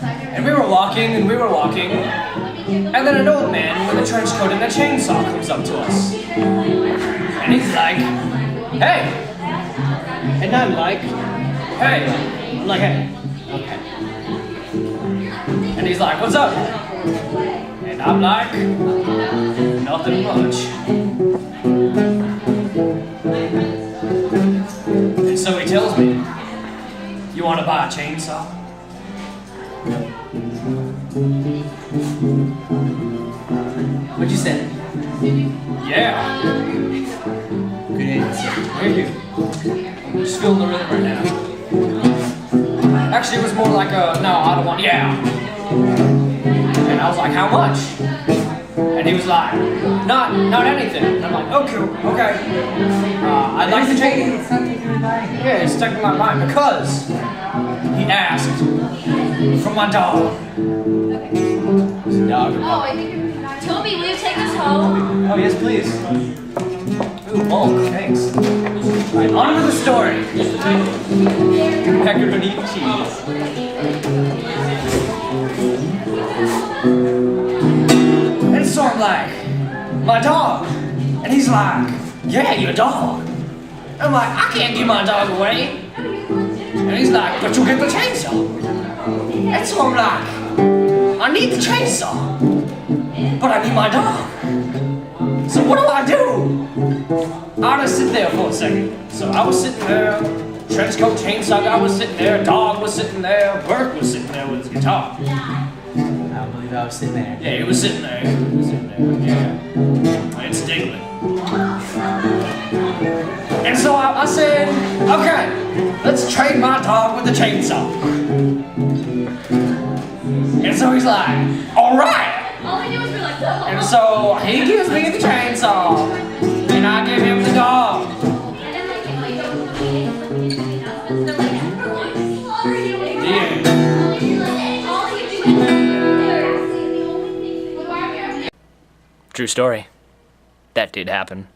And we were walking, and then an old man with a trench coat and a chainsaw comes up to us. And he's like, hey! And I'm like, hey! I'm like, hey. Okay. And he's like, what's up? And I'm like, nothing much. And so he tells me, you want to buy a chainsaw? What'd you say? Yeah. Good answer. Thank you. I'm just feeling the rhythm right now. Actually, it was more like a, no, I don't want, yeah. And I was like, how much? And he was like, not anything. And I'm like, okay. I'd like to take it. It's not taking my mind. Yeah, it's taking my mind because he asked for my dog. His dog. Toby, will you take us home? Oh, yes, please. Ooh, bulk, thanks. Alright, on to the story. Macaroni and cheese. And so I'm like, my dog. And he's like, yeah, your dog. I'm like, I can't give my dog away. And he's like, but you'll get the chainsaw. And so I'm like, I need the chainsaw, but I need my dog. So what do I do? I just sit there for a second. So I was sitting there, trench coat chainsaw guy was sitting there, dog was sitting there, Burke was sitting there with his guitar. I don't believe I was sitting there. Yeah, he was sitting there. Yeah. It's Diglett. And so I said, okay, let's trade my dog with the chainsaw. And so he's like, all right. All we do is we're like, And so he gives me the chainsaw, and I give him the dog. True story. That did happen.